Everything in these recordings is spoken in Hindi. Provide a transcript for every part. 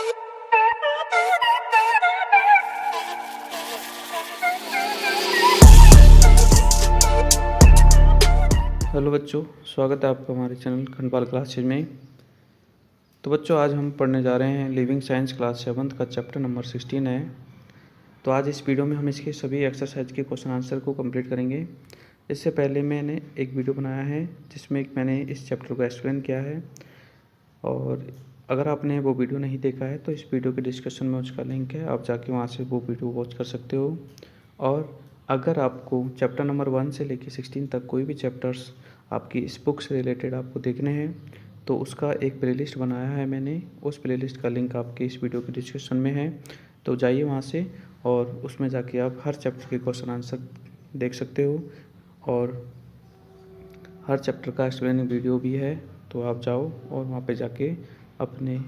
हेलो बच्चों, स्वागत है आपका हमारे चैनल खंडपाल क्लासेज में। तो बच्चों, आज हम पढ़ने जा रहे हैं लिविंग साइंस क्लास 7 का चैप्टर नंबर 16 है। तो आज इस वीडियो में हम इसके सभी एक्सरसाइज के क्वेश्चन आंसर को कंप्लीट करेंगे। इससे पहले मैंने एक वीडियो बनाया है जिसमें मैंने इस चैप्टर को एक्सप्लेन किया है, और अगर आपने वो वीडियो नहीं देखा है तो इस वीडियो के डिस्क्रिप्शन में उसका लिंक है, आप जाके वहाँ से वो वीडियो वॉच कर सकते हो। और अगर आपको चैप्टर नंबर 1 से लेकर 16 तक कोई भी चैप्टर्स आपकी इस बुक से रिलेटेड आपको देखने हैं तो उसका एक प्लेलिस्ट बनाया है मैंने। उस प्लेलिस्ट का लिंक आपके इस वीडियो के डिस्क्रिप्शन में है, तो जाइए वहाँ से और उसमें जाके आप हर चैप्टर के क्वेश्चन आंसर देख सकते हो, और हर चैप्टर का एक्सप्लेनिंग वीडियो भी है। तो आप जाओ और वहाँ पे जाके अपने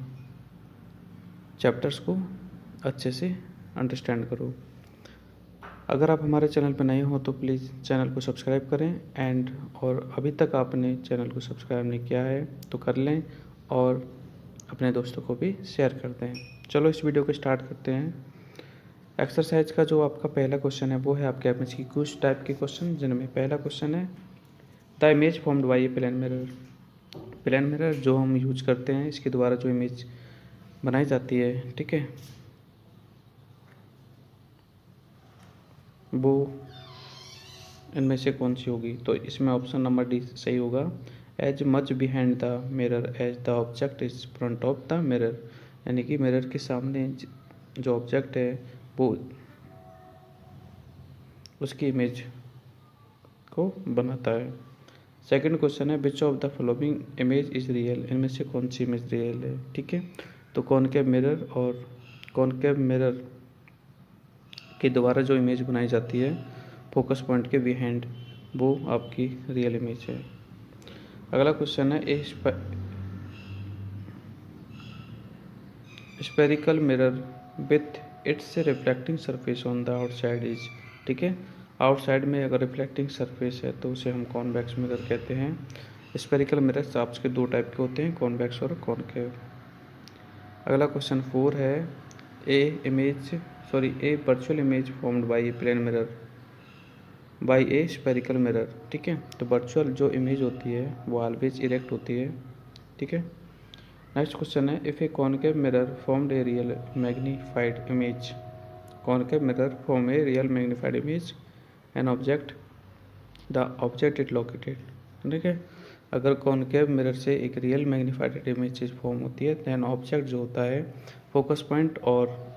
चैप्टर्स को अच्छे से अंडरस्टैंड करो। अगर आप हमारे चैनल पर नए हो तो प्लीज़ चैनल को सब्सक्राइब करें और अभी तक आपने चैनल को सब्सक्राइब नहीं किया है तो कर लें और अपने दोस्तों को भी शेयर कर दें। चलो इस वीडियो को स्टार्ट करते हैं। एक्सरसाइज का जो आपका पहला क्वेश्चन है वो है आपके एमएच की कुछ टाइप के क्वेश्चन, जिनमें पहला क्वेश्चन है the image formed by a plane mirror. Plane mirror जो हम यूज करते हैं, इसके द्वारा जो इमेज बनाई जाती है, ठीक है, वो इनमें से कौन सी होगी? तो इसमें ऑप्शन नंबर डी सही होगा। As much behind the mirror as the object is front of the mirror, यानी कि मिरर के सामने जो ऑब्जेक्ट है वो उसकी इमेज को बनाता है। सेकंड क्वेश्चन है विच of the following image is real, इनमें से कौन सी इमेज रियल है? ठीक है, तो कॉनकेव मिरर और कॉनकेव मिरर के द्वारा जो इमेज बनाई जाती है फोकस पॉइंट के बिहाइंड, वो आपकी रियल इमेज है। अगला क्वेश्चन है ए spherical mirror with its reflecting surface on the outside is, ठीक है, आउटसाइड में अगर रिफ्लेक्टिंग सरफेस है तो उसे हम कॉन्वेक्स मिरर कहते हैं। स्पेरिकल मिरर्स आपके दो टाइप के होते हैं, कॉन्वेक्स और कॉनकेव। अगला क्वेश्चन 4 है a virtual image formed by a plane mirror by a spherical mirror, ठीक है, तो वर्चुअल जो इमेज होती है वो ऑलवेज इरेक्ट होती है, ठीक है। नेक्स्ट क्वेश्चन है if A concave mirror formed a real magnified image, concave mirror form a real magnified image an object the object it located, ठीक है, अगर कॉनकेव मिरर से एक रियल मैग्नीफाइड इमेज फॉर्म होती है दैन ऑब्जेक्ट जो होता है फोकस पॉइंट और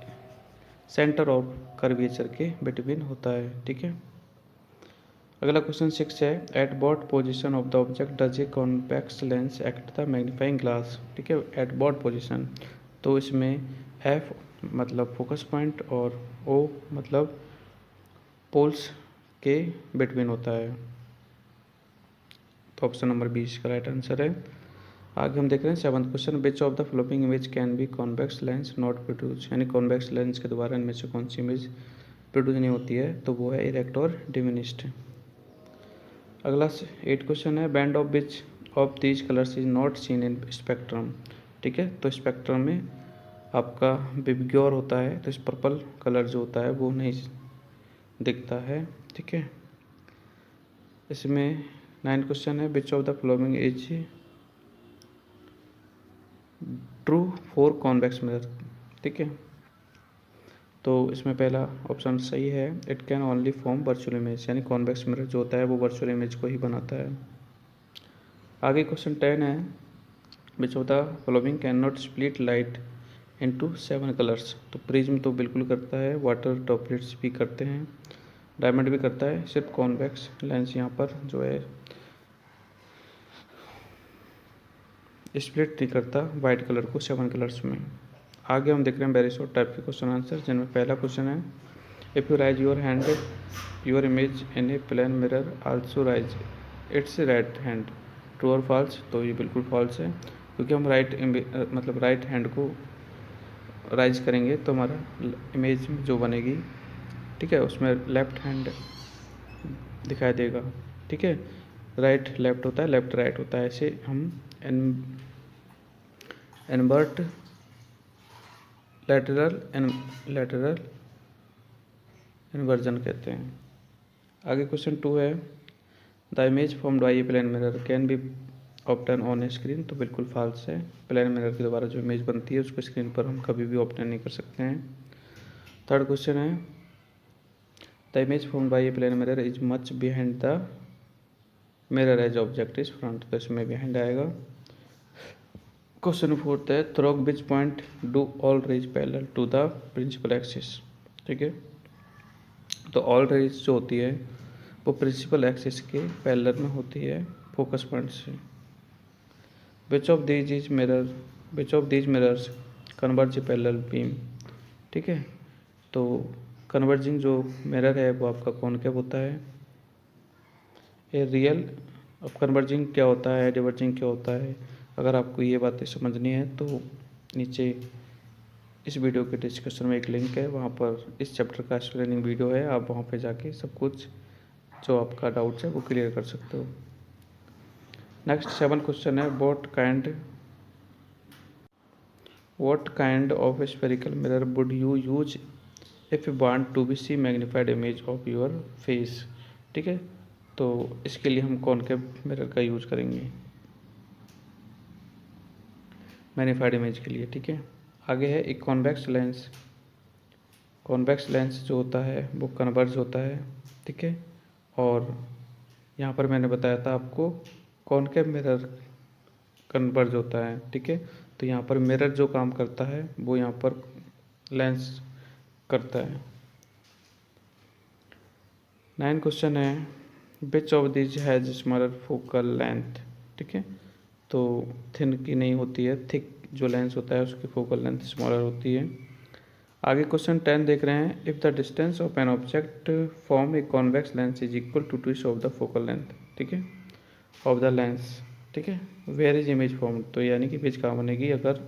सेंटर ऑफ कर्वेचर के बिटवीन होता है, ठीक है। अगला क्वेश्चन 6 है at what position of the object does a convex lens act the magnifying glass, ठीक है, एट व्हाट पोजीशन, तो इसमें एफ मतलब फोकस पॉइंट और ओ मतलब पोल्स के बिटवीन होता है, तो ऑप्शन नंबर 20 का राइट आंसर है। आगे हम देख रहे हैं 7th question which of the flopping image can be convex lens not produce, यानी कॉन्वेक्स लेंस के द्वारा इनमें से कौन सी इमेज प्रोड्यूस नहीं होती है, तो वो है इरेक्ट और डिमिनिश्ड। अगला 8 क्वेश्चन है band of which of these colours is not seen in spectrum, ठीक है, तो स्पेक्ट्रम में आपका विबग्योर होता है, तो इस पर्पल कलर जो होता है वो नहीं दिखता है, ठीक है। इसमें 9 क्वेश्चन है विच of the following is true for convex mirror, ठीक है, तो इसमें पहला ऑप्शन सही है it can only form virtual image, यानी कॉन्वेक्स मिरर जो होता है वो वर्चुअल इमेज को ही बनाता है। आगे क्वेश्चन 10 है विच of the following can not split light into 7 colours, तो प्रिज्म तो बिल्कुल करता है, वाटर ड्रॉपलेट्स भी करते हैं, डायमंड भी करता है, सिर्फ कॉन्वेक्स लेंस यहाँ पर जो है स्प्लिट नहीं करता वाइट कलर को 7 कलर्स में। आगे हम देख रहे हैं वेरी शॉर्ट टाइप के क्वेश्चन आंसर, जिनमें पहला क्वेश्चन है if you raise your hand your image in a plane mirror also raise its right hand, true और फॉल्स, तो ये बिल्कुल फॉल्स है, क्योंकि हम मतलब राइट हैंड को राइज करेंगे तो हमारा इमेज जो बनेगी, ठीक है, उसमें लेफ्ट हैंड दिखाई देगा, ठीक है, राइट लेफ्ट होता है, लेफ्ट राइट होता है, ऐसे हम इन्वर्ट लैटरल इन्वर्जन कहते हैं। आगे क्वेश्चन 2 है, the image formed by a plane mirror can be obtain on a screen. तो बिल्कुल फॉल्स है, प्लेन मिरर के द्वारा जो इमेज बनती है उसको स्क्रीन पर हम कभी भी ऑब्टेन नहीं कर सकते हैं। थर्ड क्वेश्चन है, the image formed by a plane mirror is much behind the mirror as object is front. तो इसमें बिहाइंड आएगा। क्वेश्चन 4 है, through which point do all rays parallel to the principal axis. ठीक है, तो ऑल रेज जो होती है वो प्रिंसिपल एक्सिस के पैरेलल में होती है फोकस पॉइंट से। Which of these mirrors converge parallel beam. ठीक है, तो कन्वर्जिंग जो मिरर है वो आपका कॉनकेव होता है। ये रियल। अब कन्वर्जिंग क्या होता है, डिवर्जिंग क्या होता है, अगर आपको ये बातें समझनी है तो नीचे इस वीडियो के डिस्क्रिप्शन में एक लिंक है, वहाँ पर इस चैप्टर का एक्सप्लेनिंग वीडियो है, आप वहाँ पे जाके सब कुछ जो आपका डाउट्स है वो क्लियर कर सकते हो। नेक्स्ट 7 क्वेश्चन है, what kind of spherical mirror would you use if you want to be see magnified image of your face। ठीक है, तो इसके लिए हम कॉनकेव मिरर का यूज करेंगे मैग्नीफाइड इमेज के लिए। ठीक है, आगे है एक कॉन्वेक्स लेंस। कॉन्वेक्स लेंस जो होता है वो कन्वर्ज होता है। ठीक है, और यहाँ पर मैंने बताया था आपको कॉनकेव मिरर कन्वर्ज होता है। ठीक है, तो यहाँ पर मिरर जो काम करता है वो यहाँ पर लेंस करता है। 9 क्वेश्चन है, which of this has smaller focal length. ठीक है, तो थिन की नहीं होती है, थिक जो लेंस होता है उसकी फोकल लेंथ स्मॉलर होती है। आगे क्वेश्चन 10 देख रहे हैं, if the distance of an object form a convex lens is equal to twist of the focal length. ठीक है, ऑफ द लेंस। ठीक है, वेयर इज इमेज फॉर्म। तो यानी कि इमेज कहाँ बनेगी, अगर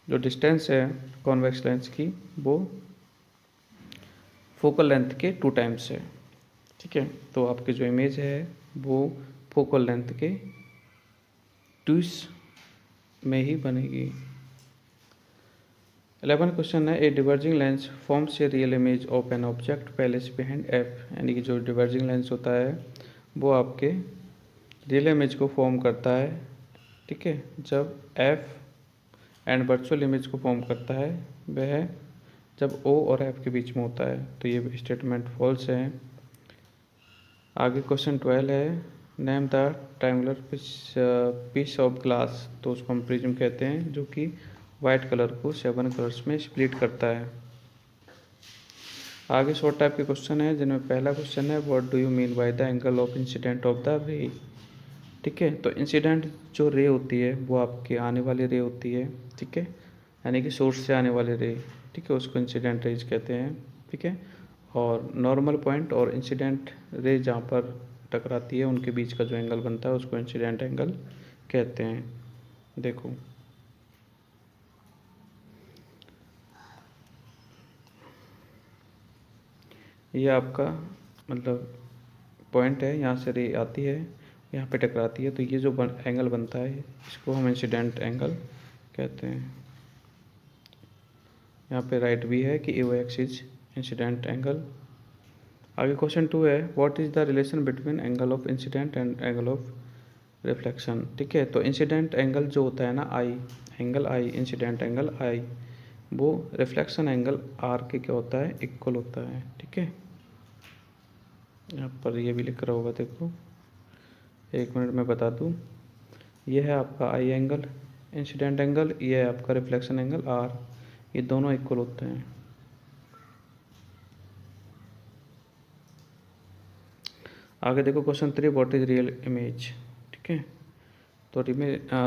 जो डिस्टेंस है कॉन्वेक्स लेंस की वो फोकल लेंथ के 2 टाइम्स है। ठीक है, तो आपकी जो इमेज है वो फोकल लेंथ के 2 में ही बनेगी। 11 क्वेश्चन है, a diverging lens forms a real image of an object placed behind F. यानी कि जो डिवर्जिंग लेंस होता है वो आपके रियल इमेज को फॉर्म करता है। ठीक है, जब एफ एंड वर्चुअल इमेज को फॉर्म करता है वह जब ओ और एफ के बीच में होता है। तो ये स्टेटमेंट फॉल्स है। आगे क्वेश्चन 12 है, name the triangular piece of glass. तो उसको हम प्रिज्म कहते हैं, जो कि वाइट कलर को 7 कलर्स में स्प्लिट करता है। आगे शॉर्ट टाइप के क्वेश्चन है, जिनमें पहला क्वेश्चन है, what do you mean by the angle of incident of the रे। ठीक है, तो इंसिडेंट जो रे होती है वो आपके आने वाली रे होती है। ठीक है, यानी कि सोर्स से आने वाले रे। ठीक है, उसको इंसिडेंट रेज कहते हैं। ठीक है, और नॉर्मल पॉइंट और इंसिडेंट रे जहाँ पर टकराती है उनके बीच का जो एंगल बनता है उसको इंसिडेंट एंगल कहते हैं। देखो ये आपका मतलब पॉइंट है, यहाँ से रे आती है, यहाँ पे टकराती है, तो ये जो एंगल बनता है इसको हम इंसिडेंट एंगल कहते हैं। यहाँ पे राइट भी है कि ए एक्स इज इंसिडेंट एंगल। आगे क्वेश्चन 2 है, what is the relation between angle of incident and angle of reflection. ठीक है, तो इंसिडेंट एंगल जो होता है ना आई, एंगल आई, इंसिडेंट एंगल आई, वो रिफ्लेक्शन एंगल आर के क्या होता है, इक्वल होता है। ठीक है, यहाँ पर ये भी लिख रहा होगा, देखो 1 मिनट में बता दूँ। ये है आपका आई एंगल इंसिडेंट एंगल, ये है आपका रिफ्लेक्शन एंगल आर, ये दोनों इक्वल होते हैं। आगे देखो question 3, what is real image. ठीक है, तो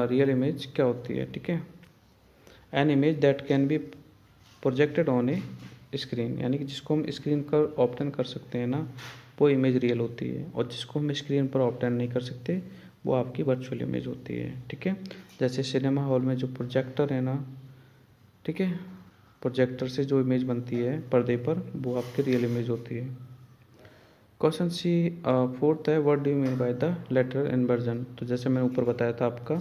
रियल इमेज क्या होती है। ठीक है, an image that can be projected on a screen, यानी कि जिसको हम स्क्रीन पर ऑब्टेन कर सकते हैं ना वो इमेज रियल होती है, और जिसको हम स्क्रीन पर ऑब्टेन नहीं कर सकते वो आपकी वर्चुअल इमेज होती है। ठीक है, जैसे सिनेमा हॉल में जो प्रोजेक्टर है ना, ठीक है, प्रोजेक्टर से जो इमेज बनती है पर्दे पर वो आपकी रियल इमेज होती है। क्वेश्चन सी 4 है, what do you mean by the lateral inversion. तो जैसे मैंने ऊपर बताया था आपका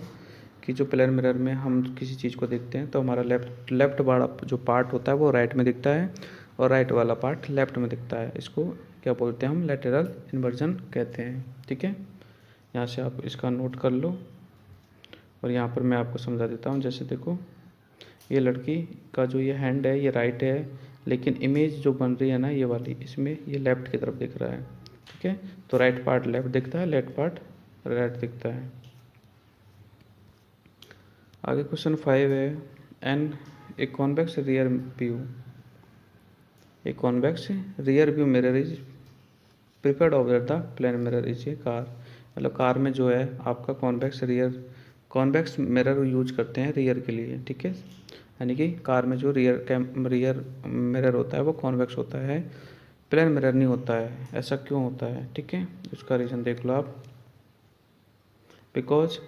कि जो प्लेन मिरर में हम किसी चीज़ को देखते हैं तो हमारा लेफ्ट वाला जो पार्ट होता है वो राइट में दिखता है और राइट वाला पार्ट लेफ्ट में दिखता है। इसको क्या बोलते हैं हम? लैटेरल इन्वर्जन कहते हैं। ठीक है, यहाँ से आप इसका नोट कर लो और यहाँ पर मैं आपको समझा देता हूँ। जैसे देखो, ये लड़की का जो ये हैंड है ये राइट है, लेकिन इमेज जो बन रही है ना ये वाली, इसमें ये लेफ़्ट की तरफ दिख रहा है। ठीक है, तो राइट पार्ट लेफ़्ट दिखता है, लेफ्ट पार्ट राइट दिखता है। आगे क्वेश्चन 5 है, an a convex rear view, a convex rear view mirror is prepared over the plane mirror is a car. मतलब कार में जो है आपका कॉन्वेक्स मिरर यूज करते हैं रियर के लिए। ठीक है, यानी कि कार में जो रियर मिरर होता है वो कॉन्वेक्स होता है, प्लेन मिरर नहीं होता है। ऐसा क्यों होता है? ठीक है, उसका रीज़न देख लो आप। Because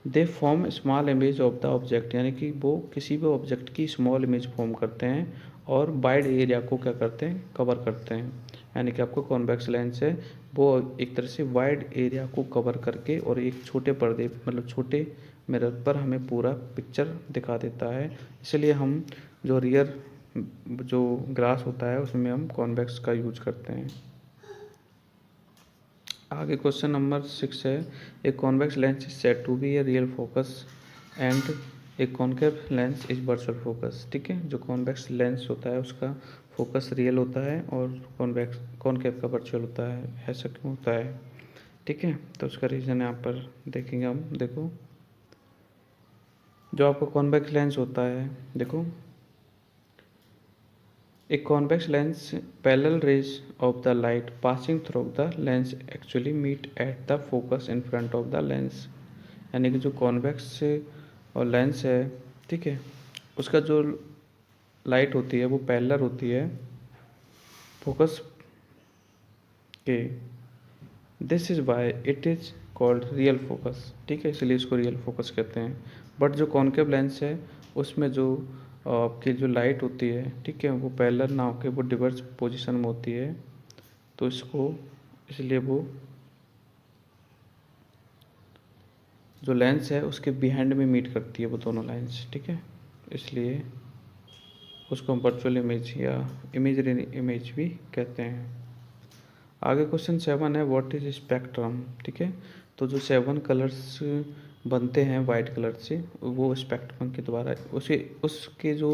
they form small image of the object, यानी कि वो किसी भी ऑब्जेक्ट की स्मॉल इमेज फॉर्म करते हैं और वाइड एरिया को क्या करते हैं? कवर करते हैं। यानी कि आपको कॉन्वेक्स लेंस है वो एक तरह से वाइड एरिया को कवर करके और एक छोटे पर्दे मतलब छोटे मिरर पर हमें पूरा पिक्चर दिखा देता है। इसलिए हम जो रियर जो ग्लास होता है उसमें हम कॉन्वेक्स का यूज करते हैं। आगे क्वेश्चन नंबर 6 है, a convex lens is said to be a real focus and a concave lens is virtual focus. ठीक है, जो कॉन्वेक्स लेंस होता है उसका फोकस रियल होता है और कॉन्केव का वर्चुअल होता है। ऐसा क्यों होता है? ठीक है, तो उसका रीज़न यहाँ पर देखेंगे हम। देखो, जो आपका कॉन्वेक्स लेंस होता है, देखो a convex lens parallel rays of the light passing through the lens actually meet at the focus in front of the lens। यानी कि जो कॉन्वेक्स और लेंस है, ठीक है, उसका जो लाइट होती है वो पैरेलल होती है फोकस के। This is why it is called real focus. ठीक है, इसलिए इसको रियल फोकस कहते हैं। बट जो कॉन्केव लेंस है उसमें जो आपकी जो लाइट होती है, ठीक है, वो पैरेलल ना होकर वो डिवर्स पोजीशन में होती है, तो इसको इसलिए वो जो लेंस है उसके बिहाइंड में मीट करती है वो दोनों लाइंस। ठीक है, इसलिए उसको हम वर्चुअल इमेज या इमेजरी इमेज भी कहते हैं। आगे क्वेश्चन 7 है, व्हाट इज स्पेक्ट्रम। ठीक है, तो जो 7 कलर्स बनते हैं वाइट कलर से वो स्पेक्ट्रम के द्वारा उसके जो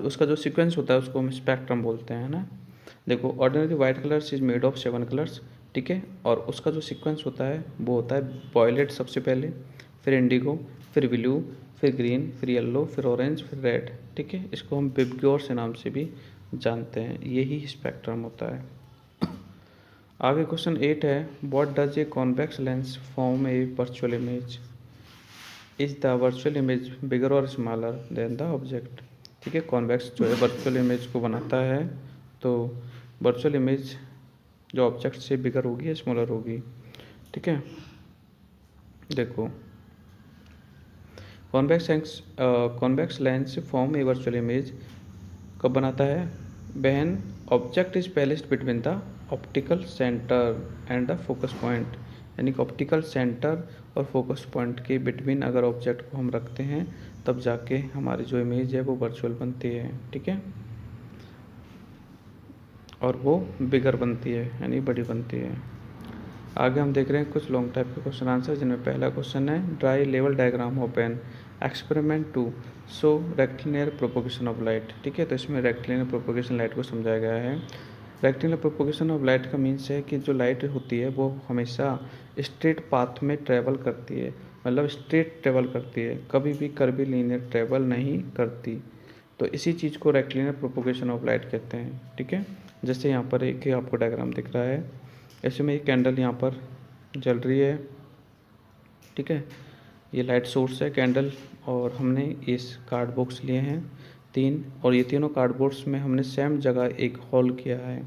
उसका जो सीक्वेंस होता है उसको हम स्पेक्ट्रम बोलते हैं ना। देखो, ordinary white colours is made of 7 colours. ठीक है, और उसका जो सीक्वेंस होता है वो होता है वॉयलेट सबसे पहले, फिर इंडिगो, फिर ब्लू, फिर ग्रीन, फिर येलो, फिर ऑरेंज, फिर रेड। ठीक है, इसको हम विबग्योर से नाम से भी जानते हैं। यही स्पेक्ट्रम होता है। आगे क्वेश्चन 8 है, what does a convex lens form a virtual image, is the virtual image bigger और स्मॉलर देन द ऑब्जेक्ट। ठीक है, कॉन्वेक्स जो है वर्चुअल इमेज को बनाता है, तो वर्चुअल इमेज जो ऑब्जेक्ट से बिगर होगी या स्मॉलर होगी। ठीक है, देखो, convex lens form a virtual image कब बनाता है? When object is placed between the optical centre and the focus point. यानी कि ऑप्टिकल सेंटर और फोकस पॉइंट के बिटवीन अगर ऑब्जेक्ट को हम रखते हैं तब जाके हमारी जो इमेज है वो वर्चुअल बनती है। ठीक है, और वो बिगर बनती है यानी बड़ी बनती है। आगे हम देख रहे हैं कुछ लॉन्ग टाइप के क्वेश्चन आंसर, जिनमें पहला क्वेश्चन है, dry level diagram of an experiment to show rectilinear propagation of light. ठीक है, तो इसमें रेक्टिलिनियर प्रोपोगेशन लाइट को समझाया गया है। रेक्टिलिनियर प्रोपोगेशन ऑफ लाइट का मीन्स है कि जो लाइट होती है वो हमेशा स्ट्रेट पाथ में ट्रैवल करती है, मतलब स्ट्रेट ट्रैवल करती है, कभी भी कर्वीलिनियर ट्रैवल नहीं करती। तो इसी चीज़ को रेक्टिलिनियर प्रोपोगेशन ऑफ लाइट कहते हैं। ठीक है, जैसे यहाँ पर एक आपको डायग्राम दिख रहा है, ऐसे में एक कैंडल यहाँ पर जल रही है। ठीक है, ये लाइट सोर्स है कैंडल, और हमने इस कार्ड बॉक्स लिए हैं 3, और ये तीनों कार्ड बॉक्स में हमने सेम जगह एक होल किया है।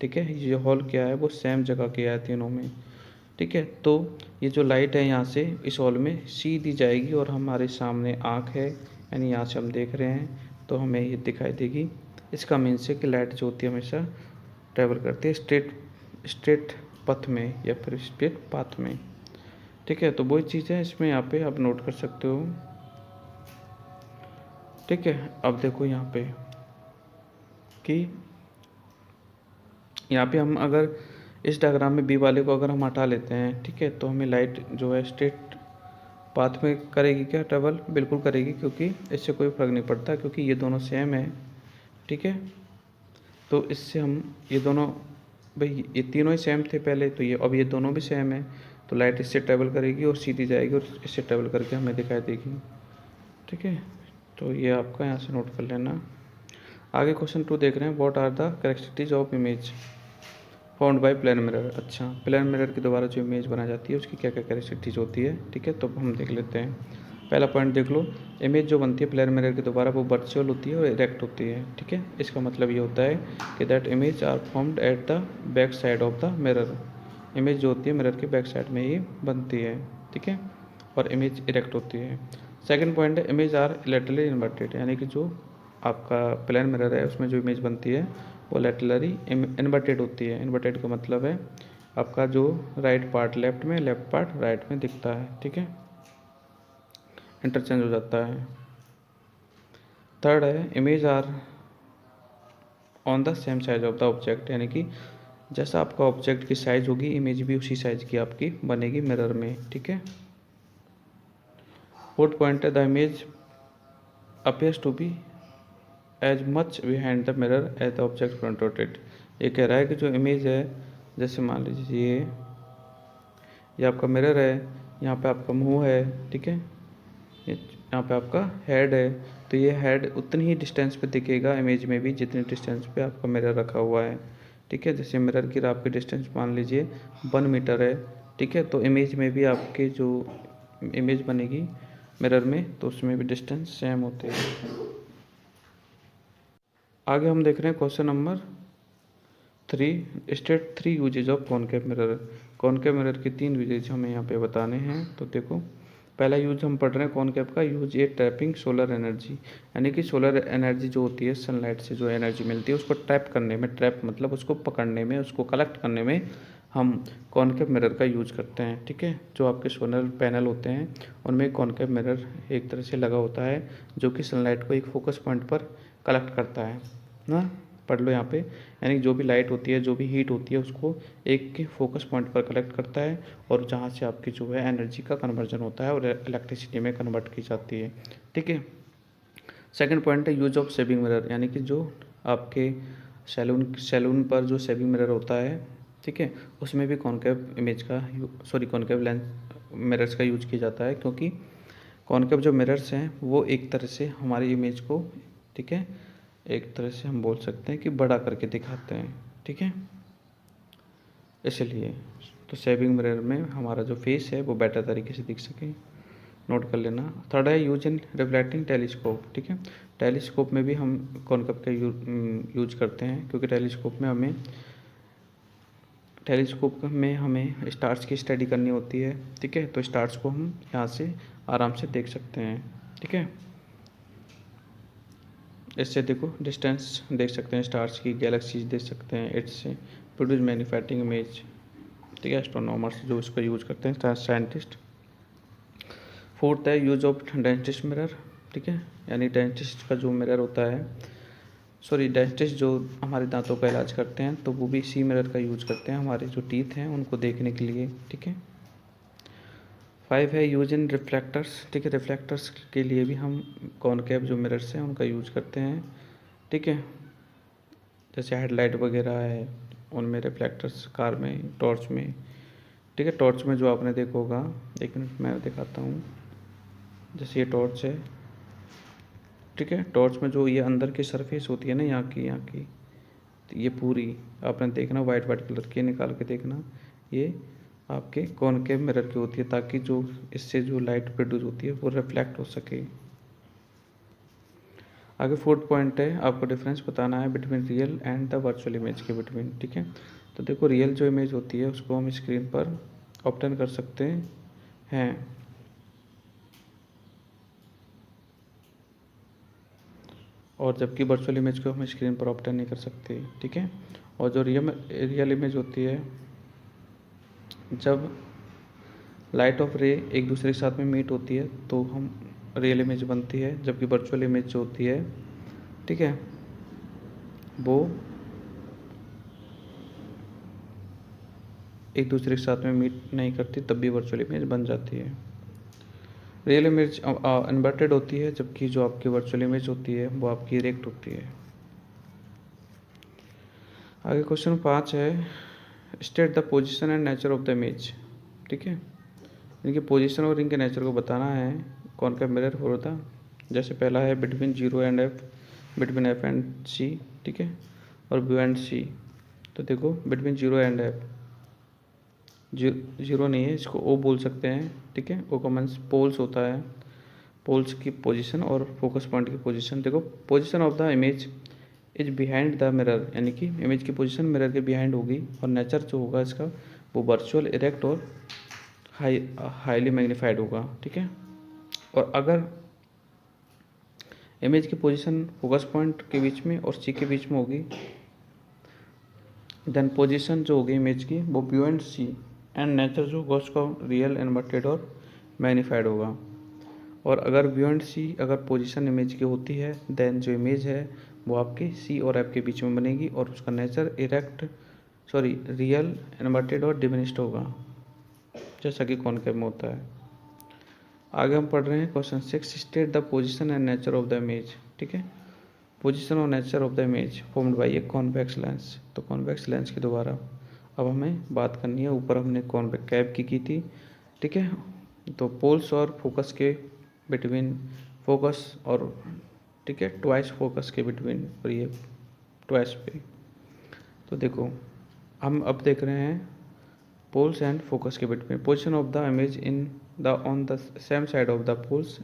ठीक है, ये होल किया है वो सेम जगह किया है तीनों में। ठीक है, तो ये जो लाइट है यहाँ से इस होल में सीधी जाएगी और हमारे सामने आँख है, यानी यहाँ से हम देख रहे हैं तो हमें ये दिखाई देगी। इसका मीन्स है कि लाइट जो होती है हमेशा ट्रैवल करती है स्ट्रेट पथ में या फिर स्ट्रेट पाथ में। ठीक है, तो वही चीज़ है इसमें यहाँ पे आप नोट कर सकते हो। ठीक है, अब देखो यहाँ पे कि यहाँ पे हम अगर इस डायग्राम में बी वाले को अगर हम हटा लेते हैं, ठीक है, तो हमें लाइट जो है स्ट्रेट पाथ में करेगी क्या ट्रेवल? बिल्कुल करेगी, क्योंकि इससे कोई फ़र्क नहीं पड़ता क्योंकि ये दोनों सेम है। ठीक है, तो इससे हम ये दोनों, भाई ये तीनों ही सेम थे पहले, तो ये अब ये दोनों भी सेम है, तो लाइट इससे ट्रेवल करेगी और सीधी जाएगी और इससे ट्रेवल करके हमें दिखाई देगी। ठीक है, तो ये आपका यहाँ से नोट कर लेना। आगे क्वेश्चन 2 देख रहे हैं, what are the characteristics of image found by plane mirror. अच्छा, प्लेन मिरर के द्वारा जो इमेज बनाई जाती है उसकी क्या क्या कैरेक्टरिस्टिक्स होती है। ठीक है, तो हम देख लेते हैं। पहला पॉइंट देख लो, इमेज जो बनती है प्लेन मिरर के द्वारा वो वर्चुअल होती है और इरेक्ट होती है। ठीक है, इसका मतलब ये होता है कि that image are formed at the back side of the mirror. Image जो होती है मिरर के बैक साइड में ही बनती है। ठीक है, और इमेज इरेक्ट होती है। सेकेंड पॉइंट है, इमेज आर लैटरली इन्वर्टेड, यानी कि जो आपका प्लेन मिरर है उसमें जो इमेज बनती है वो लैटरली इन्वर्टेड होती है। इन्वर्टेड का मतलब है आपका जो राइट पार्ट लेफ्ट में, लेफ्ट पार्ट राइट में दिखता है। ठीक है, इंटरचेंज हो जाता है। थर्ड है, image are on the same size of the object, यानी कि जैसा आपका ऑब्जेक्ट की साइज होगी इमेज भी उसी साइज की आपकी बनेगी मिरर में। ठीक है, फोर्थ पॉइंट है, the image appears to be as much behind the mirror as the object front rotate. ये कह रहा है कि जो इमेज है, जैसे मान लीजिए ये आपका मिरर है, यहाँ पे आपका मुंह है, ठीक है, यहाँ पे आपका हेड है, तो ये हेड उतनी ही डिस्टेंस पे दिखेगा इमेज में भी जितनी डिस्टेंस पे आपका मिरर रखा हुआ है। ठीक है, जैसे मिरर की आपकी डिस्टेंस मान लीजिए 1 मीटर है। ठीक है, तो इमेज में भी आपके जो इमेज बनेगी मिरर में तो उसमें भी डिस्टेंस सेम होते हैं। आगे हम देख रहे हैं question number 3, state 3 uses of concave mirror. Concave mirror के 3 यूजेज हमें यहाँ पे बताने हैं। तो देखो, पहला यूज हम पढ़ रहे हैं कॉनकेव का, यूज ए ट्रैपिंग सोलर एनर्जी, यानी कि सोलर एनर्जी जो होती है सनलाइट से जो एनर्जी मिलती है उसको ट्रैप करने में, ट्रैप मतलब उसको पकड़ने में, उसको कलेक्ट करने में हम कॉनकेव मिरर का यूज करते हैं। ठीक है, जो आपके सोलर पैनल होते हैं उनमें कॉनकेव मिरर एक तरह से लगा होता है जो कि सनलाइट को एक फोकस पॉइंट पर कलेक्ट करता है ना। पढ़ लो यहाँ पे, यानी जो भी लाइट होती है, जो भी हीट होती है उसको एक के फोकस पॉइंट पर कलेक्ट करता है और जहाँ से आपकी जो है एनर्जी का कन्वर्जन होता है और इलेक्ट्रिसिटी में कन्वर्ट की जाती है। ठीक है, सेकंड पॉइंट है यूज ऑफ सेविंग मिरर, यानी कि जो आपके सैलून पर जो सेविंग मिरर होता है, ठीक है, उसमें भी कॉनकेव इमेज का कॉनकेव लेंस मिरर्स का यूज किया जाता है, क्योंकि कॉनकेव जो मिरर्स हैं वो एक तरह से हमारी इमेज को, ठीक है, एक तरह से हम बोल सकते हैं कि बड़ा करके दिखाते हैं। ठीक है, इसलिए तो सेविंग मिरर में हमारा जो फेस है वो बेटर तरीके से दिख सके, नोट कर लेना। थर्ड है यूज इन रिफ्लेक्टिंग टेलीस्कोप। ठीक है, टेलीस्कोप में भी हम कॉनकेव का यूज करते हैं, क्योंकि टेलीस्कोप में हमें स्टार्स की स्टडी करनी होती है। ठीक है, तो स्टार्स को हम यहाँ से आराम से देख सकते हैं। ठीक है, इससे देखो डिस्टेंस देख सकते हैं स्टार्स की, गैलेक्सीज देख सकते हैं। It's produce manufacturing image. ठीक है, एस्ट्रोनॉमर्स जो इसका यूज करते हैं, साइंटिस्ट। फोर्थ है यूज ऑफ डेंटिस्ट मिरर। ठीक है, यानी डेंटिस्ट का जो मिरर होता है, डेंटिस्ट जो हमारे दांतों का इलाज करते हैं तो वो भी इसी मिरर का यूज करते हैं हमारे जो टीथ हैं उनको देखने के लिए। ठीक है, 5 है यूज इन रिफ्लेक्टर्स। ठीक है, रिफ्लेक्टर्स के लिए भी हम कॉनकेव जो मिरर्स हैं उनका यूज करते हैं। ठीक है, जैसे हेडलाइट वगैरह है उनमें रिफ्लेक्टर्स, कार में, टॉर्च में। ठीक है, टॉर्च में जो आपने देखा होगा, एक मिनट मैं दिखाता हूँ। जैसे ये टॉर्च है, ठीक है, टॉर्च में जो ये अंदर की सरफेस होती है ना, यहाँ की तो ये पूरी आपने देखना वाइट वाइट कलर की निकाल के देखना, ये आपके कॉनकेव मिरर की होती है, ताकि जो इससे जो लाइट प्रोड्यूस होती है वो रिफ्लेक्ट हो सके। आगे फोर्थ पॉइंट है, आपको डिफरेंस बताना है between real and the virtual image के बिटवीन। ठीक है, तो देखो रियल जो इमेज होती है उसको हम स्क्रीन पर ऑब्टेन कर सकते हैं, और जबकि वर्चुअल इमेज को हम स्क्रीन पर ऑब्टेन नहीं कर सकते। ठीक है, और जो रियल इमेज होती है, जब लाइट ऑफ रे एक दूसरे के साथ में मीट होती है तो हम रियल इमेज बनती है, जबकि वर्चुअल इमेज जो होती है, ठीक है, वो एक दूसरे के साथ में मीट नहीं करती, तब भी वर्चुअल इमेज बन जाती है। रियल इमेज इन्वर्टेड होती है, जबकि जो आपकी वर्चुअल इमेज होती है वो आपकी इरेक्ट होती है। आगे क्वेश्चन 5 है, state the position and nature of the image. ठीक है, इनकी पोजीशन और इनके नेचर को बताना है। कॉनकेव मिरर होता, जैसे पहला है between 0 and F, between F and C, ठीक है, और बी एंड सी। तो देखो बिटवीन 0 एंड एफ, जीरो नहीं है, इसको ओ बोल सकते हैं, ठीक है। ओ का मीन्स पोल्स होता है, पोल्स की पोजीशन और फोकस पॉइंट की पोजीशन। देखो position of the image is behind the mirror, यानी कि इमेज की पोजीशन मिरर के बिहाइंड होगी, और नेचर जो होगा इसका वो वर्चुअल, इरेक्ट और हाईली मैग्नीफाइड होगा, ठीक है। और अगर इमेज की पोजीशन फोकस पॉइंट के बीच में और सी के बीच में होगी, देन पोजीशन जो होगी इमेज की वो बियॉन्ड सी, एंड नेचर जो होगा उसका रियल, इन्वर्टेड और मैग्नीफाइड होगा। और अगर बियॉन्ड सी अगर पोजीशन इमेज की होती है, देन जो इमेज है वो आपके सी और एफ के बीच में बनेगी, और उसका नेचर रियल, इन्वर्टेड और डिमिनिश्ड होगा, जैसा कि कॉनकेव में होता है। आगे हम पढ़ रहे हैं question 6, state the position and nature of the image. ठीक है, पोजीशन और nature of the image formed by A convex lens. तो कॉन्वेक्स लेंस की दोबारा अब हमें बात करनी है। ऊपर हमने कॉन्केव की थी, ठीक है। तो पोल्स और फोकस के बिटवीन, फोकस और, ठीक है, ट्वाइस फोकस के बिटवीन, और ये ट्वाइस पे। तो देखो हम अब देख रहे हैं पोल्स एंड फोकस के between, position of the image in the on the same side of the poles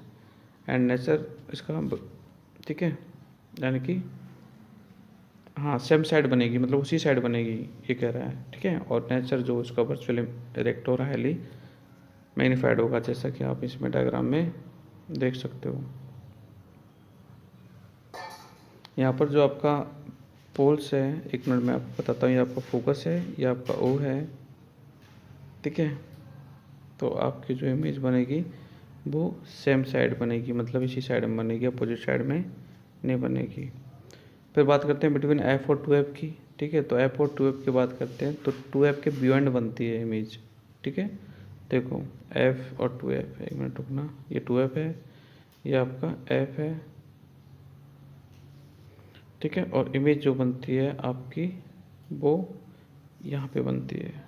and nature इसका, ठीक है, यानी कि हाँ सेम साइड बनेगी, मतलब उसी साइड बनेगी, ये कह रहा है, ठीक है। और नेचर जो उसका वर्चुअल, इरेक्ट और हाईली मैग्नीफाइड होगा, जैसा कि आप इसमें डायग्राम में देख सकते हो। यहाँ पर जो आपका पोल्स है, एक मिनट में आपको बताता हूँ, ये आपका फोकस है, ये आपका ओ है, ठीक है। तो आपकी जो इमेज बनेगी वो सेम साइड बनेगी, मतलब इसी साइड में बनेगी, अपोजिट साइड में नहीं बनेगी। फिर बात करते हैं बिटवीन एफ और 2F की, ठीक है। तो एफ और 2F की बात करते हैं, तो 2F के बियॉन्ड बनती है इमेज, ठीक है। देखो एफ और 2F, एक मिनट रुकना, ये 2F है, ये आपका एफ है, ठीक है। और इमेज जो बनती है आपकी वो यहाँ पे बनती है,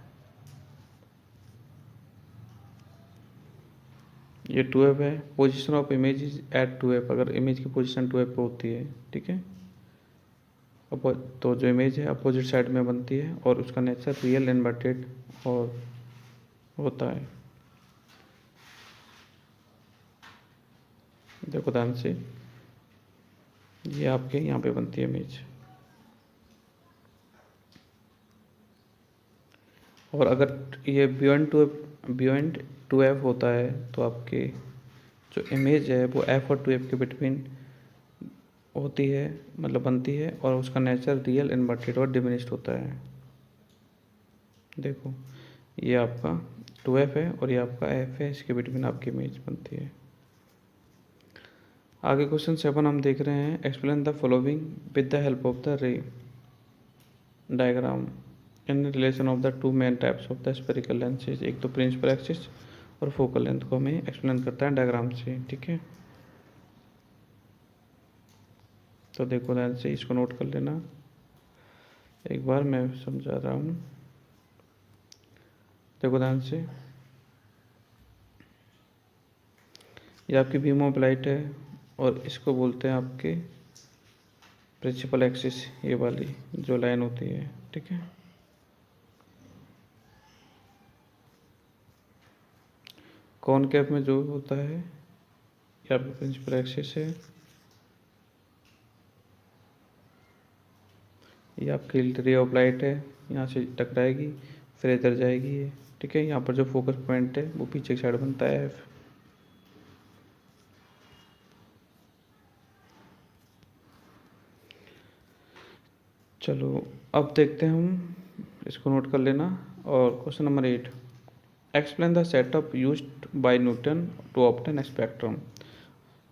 ये 2F है। Position of image is at 2F, अगर इमेज की पोजीशन 2F पे होती है, ठीक है, तो जो इमेज है अपोजिट साइड में बनती है, और उसका नेचर रियल, इन्वर्टेड और होता है। देखो ध्यान से, ये आपके यहाँ पे बनती है इमेज, और अगर ये बियॉन्ड 2F होता है तो आपकी जो इमेज है वो F और 2F के बिटवीन होती है, मतलब बनती है, और उसका नेचर रियल, इन्वर्टेड और डिमिनिश्ड होता है। देखो ये आपका 2F है और ये आपका F है, इसके बिटवीन आपकी इमेज बनती है। आगे क्वेश्चन 7 हम देख रहे हैं, explain the following with the help of the रे diagram in relation of the two main types of the spherical lenses. एक तो प्रिंसिपल एक्सिस और फोकल लेंथ को हमें एक्सप्लेन करता है डायग्राम से, ठीक है। तो देखो ध्यान से, इसको नोट कर लेना, एक बार मैं समझा रहा हूँ। देखो ध्यान से, ये आपकी बीम ऑफ लाइट है, और इसको बोलते हैं आपके प्रिंसिपल एक्सिस, ये वाली जो लाइन होती है, ठीक है। कॉनकेव में जो होता है ये आपका प्रिंसिपल एक्सिस है, ये आपकी रे ऑफ लाइट है, यहाँ से टकराएगी फिर इधर जाएगी ये, ठीक है। यहाँ पर जो फोकस पॉइंट है वो पीछे की साइड बनता है एफ। चलो अब देखते हैं हम, इसको नोट कर लेना। और question number 8, explain the setup used by Newton to obtain spectrum.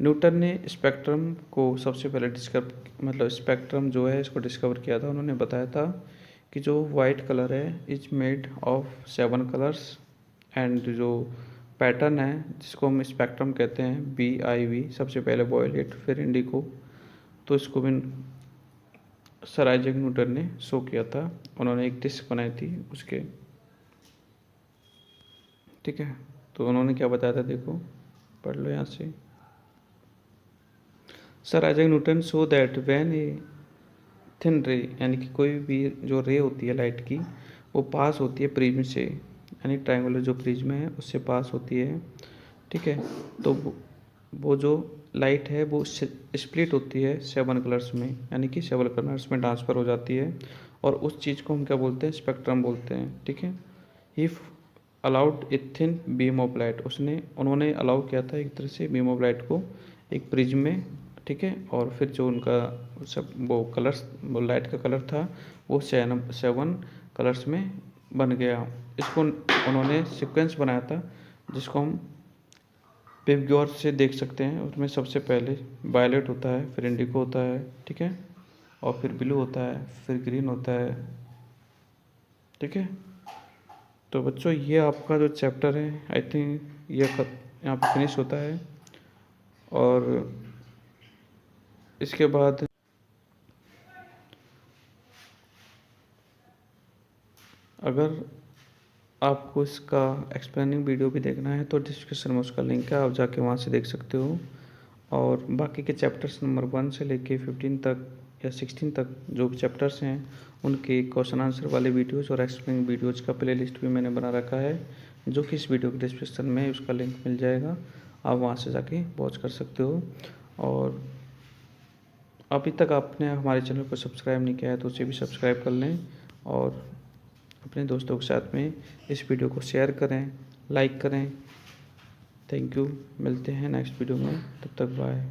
Newton ने स्पेक्ट्रम को सबसे पहले मतलब स्पेक्ट्रम जो है इसको डिस्कवर किया था। उन्होंने बताया था कि जो वाइट कलर है is made of 7 colours and जो पैटर्न है जिसको हम स्पेक्ट्रम कहते हैं BIV, सबसे पहले वॉयलेट फिर इंडिको, तो इसको भी सर आइजैक न्यूटन ने शो किया था। उन्होंने एक डिस्क बनाई थी उसके, ठीक है। तो उन्होंने क्या बताया था, देखो पढ़ लो यहाँ से। Sir Isaac Newton show that when a thin रे, यानी कि कोई भी जो रे होती है लाइट की वो पास होती है प्रिज्म से, यानी ट्रायंगुलर जो प्रिज्म है उससे पास होती है, ठीक है। तो वो जो लाइट है वो स्प्लिट होती है 7 कलर्स में, यानी कि 7 कलर्स में ट्रांसफ़र हो जाती है, और उस चीज़ को हम क्या बोलते हैं, स्पेक्ट्रम बोलते हैं, ठीक है। If allowed a thin beam of light, उन्होंने अलाउ किया था एक तरह से बीम ऑफ लाइट को एक प्रिज्म में, ठीक है। और फिर जो उनका सब वो कलर्स, वो लाइट का कलर था वो 7 कलर्स में बन गया। इसको उन्होंने सीक्वेंस बनाया था जिसको हम पिवगोर से देख सकते हैं। उसमें सबसे पहले वायलेट होता है, फिर इंडिको होता है, ठीक है, और फिर ब्लू होता है, फिर ग्रीन होता है, ठीक है। तो बच्चों ये आपका जो चैप्टर है आई थिंक ये यहाँ पे फिनिश होता है। और इसके बाद अगर आपको इसका एक्सप्लेनिंग वीडियो भी देखना है तो डिस्क्रिप्शन में उसका लिंक है, आप जाके वहाँ से देख सकते हो। और बाकी के चैप्टर्स नंबर 1 से लेके 15 तक या 16 तक जो भी चैप्टर्स हैं उनके क्वेश्चन आंसर वाले वीडियोज़ और एक्सप्लेनिंग वीडियोज़ का प्लेलिस्ट भी मैंने बना रखा है, जो कि इस वीडियो के डिस्क्रिप्शन में उसका लिंक मिल जाएगा, आप वहाँ से जाके वॉच कर सकते हो। और अभी तक आपने हमारे चैनल को सब्सक्राइब नहीं किया है तो उसे भी सब्सक्राइब कर लें, और अपने दोस्तों के साथ में इस वीडियो को शेयर करें, लाइक करें। थैंक यू, मिलते हैं नेक्स्ट वीडियो में, तब तक बाय।